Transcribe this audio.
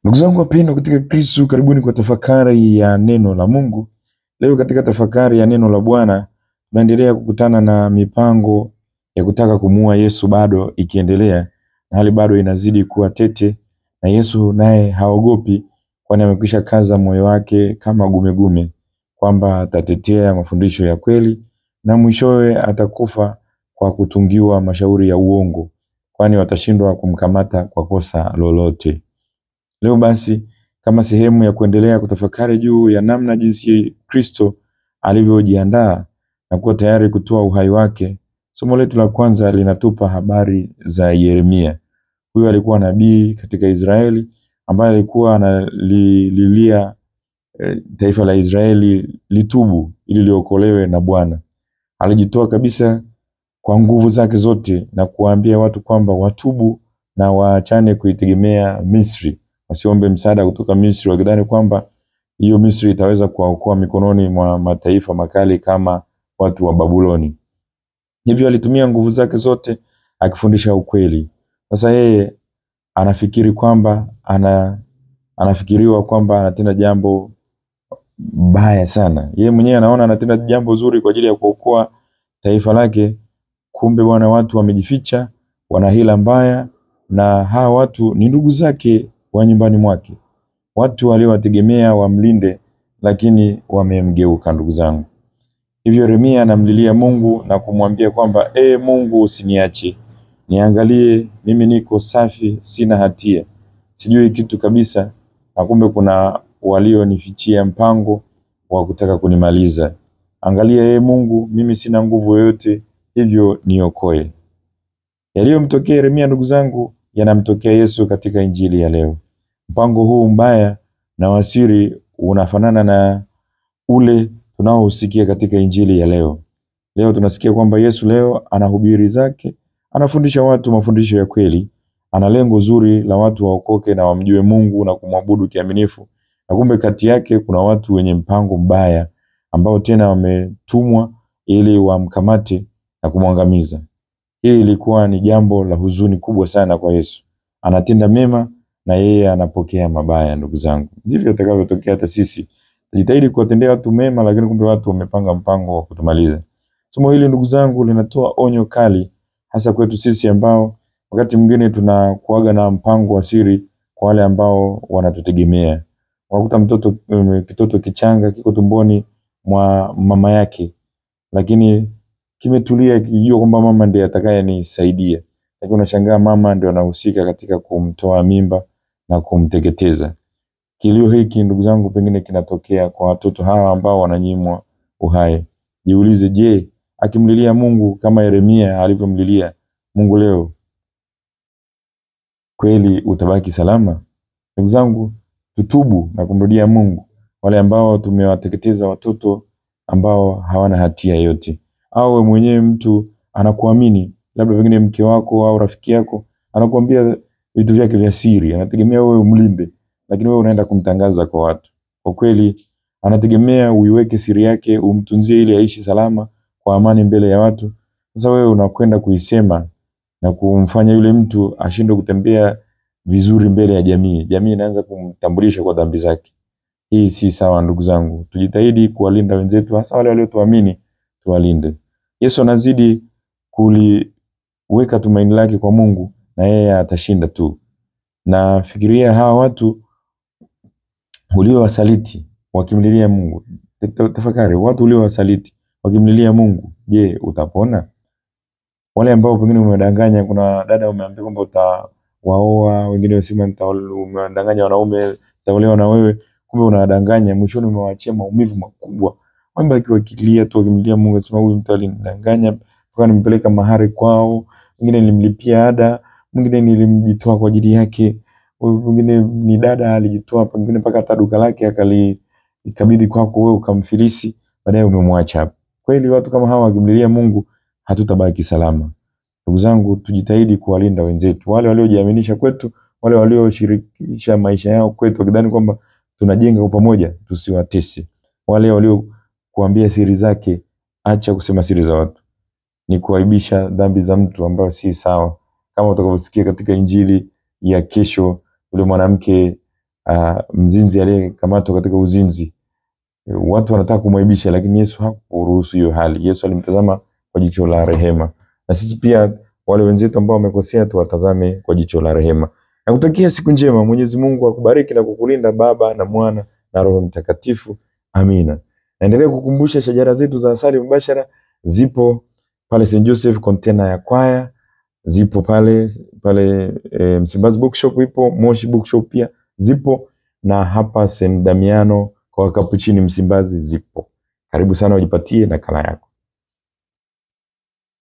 Ndugu zangu wapendwa katika Kristo, karibuni kwa tafakari ya neno la Mungu. Leo katika tafakari ya neno la Bwana tunaendelea kukutana na mipango ya kutaka kumuua Yesu bado ikiendelea, na hali bado inazidi kuwa tete, na Yesu naye haogopi, kwani amekwisha kaza moyo wake kama gumegume kwamba atatetea mafundisho ya kweli na mwishowe atakufa kwa kutungiwa mashauri ya uongo, kwani watashindwa kumkamata kwa kosa lolote. Leo basi, kama sehemu ya kuendelea kutafakari juu ya namna jinsi Kristo alivyojiandaa na kuwa tayari kutoa uhai wake, somo letu la kwanza linatupa habari za Yeremia. Huyu alikuwa nabii katika Israeli ambaye alikuwa analilia taifa la Israeli litubu ili liokolewe na Bwana. Alijitoa kabisa kwa nguvu zake zote na kuwaambia watu kwamba watubu na waachane kuitegemea Misri. Wasiombe msaada kutoka Misri wakidhani kwamba hiyo Misri itaweza kuwaokoa mikononi mwa mataifa makali kama watu wa Babuloni. Hivyo alitumia nguvu zake zote akifundisha ukweli. Sasa yeye anafikiri kwamba anafikiriwa kwamba anatenda jambo baya sana. Yeye mwenyewe anaona anatenda jambo zuri kwa ajili ya kuokoa taifa lake, kumbe bwana watu wamejificha, wana hila mbaya, na hawa watu ni ndugu zake wa nyumbani mwake. Watu waliowategemea wamlinde, lakini wamemgeuka ndugu zangu. Hivyo Yeremia anamlilia Mungu na kumwambia kwamba Mungu usiniache. Niangalie mimi niko safi, sina hatia. Sijui kitu kabisa, na kumbe kuna walionifichia mpango wa kutaka kunimaliza. Angalia Mungu, mimi sina nguvu yoyote, hivyo niokoe. Yaliyomtokea Yeremia ndugu zangu yanamtokea Yesu katika injili ya leo. Mpango huu mbaya na wasiri unafanana na ule tunaousikia katika injili ya leo. Leo tunasikia kwamba Yesu leo anahubiri zake, anafundisha watu mafundisho ya kweli, ana lengo zuri la watu waokoke na wamjue Mungu na kumwabudu kiaminifu. Na kumbe kati yake kuna watu wenye mpango mbaya ambao tena wametumwa ili wamkamate na kumwangamiza. Hili ilikuwa ni jambo la huzuni kubwa sana kwa Yesu. Anatenda mema na yeye anapokea mabaya ndugu zangu. Ndivyo itakavyotokea hata sisi. Tujitahidi kuwatendea watu mema, lakini kumbe watu wamepanga mpango wa kutumaliza. Somo hili ndugu zangu linatoa onyo kali hasa kwetu sisi ambao wakati mwingine tunakuaga na mpango wa siri kwa wale ambao wanatutegemea. Unakuta kitoto kichanga kiko tumboni mwa mama yake, lakini kimetulia kijua kwamba mama ndiye atakayenisaidia. Lakini unashangaa mama ndio anahusika katika kumtoa mimba na kumteketeza. Kilio hiki ndugu zangu pengine kinatokea kwa watoto hawa ambao wananyimwa uhai. Jiulize, je, akimlilia Mungu kama Yeremia alivyomlilia Mungu leo, kweli utabaki salama? Ndugu zangu, tutubu na kumrudia Mungu. Wale ambao tumewateketeza watoto ambao hawana hatia yote, au wewe mwenyewe mtu anakuamini, labda pengine mke wako au rafiki yako anakuambia vitu vyake vya siri, anategemea wewe umlinde, lakini wewe unaenda kumtangaza kwa watu. Kwa kweli anategemea uiweke siri yake, umtunzie ili aishi salama kwa amani mbele ya watu. Sasa wewe unakwenda kuisema na kumfanya yule mtu ashindwe kutembea vizuri mbele ya jamii. Jamii inaanza kumtambulisha kwa dhambi zake. Hii si sawa ndugu zangu. Tujitahidi kuwalinda wenzetu, hasa wale waliotuamini, tuwalinde. Yesu anazidi kuliweka tumaini lake kwa Mungu na yeye atashinda tu. Na fikiria hawa watu uliowasaliti wakimlilia Mungu. Tafakari, watu uliowasaliti wakimlilia Mungu, je, utapona? Wale ambao pengine umedanganya, kuna dada umeambia kwamba utawaoa, wengine wasema umedanganya wanaume utaolewa na wewe, kumbe unadanganya, mwishoni umewaachia maumivu makubwa. Wamba akiwakilia tu akimlilia Mungu asema huyu mtu alinidanganya, mpaka nimpeleka mahari kwao, mwingine nilimlipia ada, mwingine nilimjitoa kwa ajili yake, mwingine ni dada alijitoa pengine mpaka hata duka lake akalikabidhi kwako wewe ukamfilisi, baadaye umemwacha hapo. Kweli watu kama hawa wakimlilia Mungu hatutabaki salama. Ndugu zangu, tujitahidi kuwalinda wenzetu, wale waliojiaminisha kwetu, wale walioshirikisha maisha yao kwetu wakidhani kwamba tunajenga kwa pamoja, tusiwatese. Wale waliokuambia siri zake, acha kusema siri za watu. Ni kuaibisha dhambi za mtu ambayo si sawa. Kama utakavyosikia katika injili ya kesho, yule mwanamke mzinzi aliyekamatwa katika uzinzi. Watu wanataka kumwaibisha, lakini Yesu hakuruhusu hiyo hali. Yesu alimtazama kwa jicho la rehema. Na sisi pia wale wenzetu ambao wamekosea tuwatazame kwa jicho la rehema. Nakutakia siku njema. Mwenyezi Mungu akubariki na kukulinda, Baba na Mwana na Roho Mtakatifu. Amina. Naendelea kukumbusha shajara zetu za Asali Mubashara zipo pale St. Joseph Container ya Kwaya, zipo pale Msimbazi Bookshop ipo, Moshi Bookshop pia zipo, na hapa St. Damiano kwa Kapuchini Msimbazi zipo. Karibu sana ujipatie nakala yako.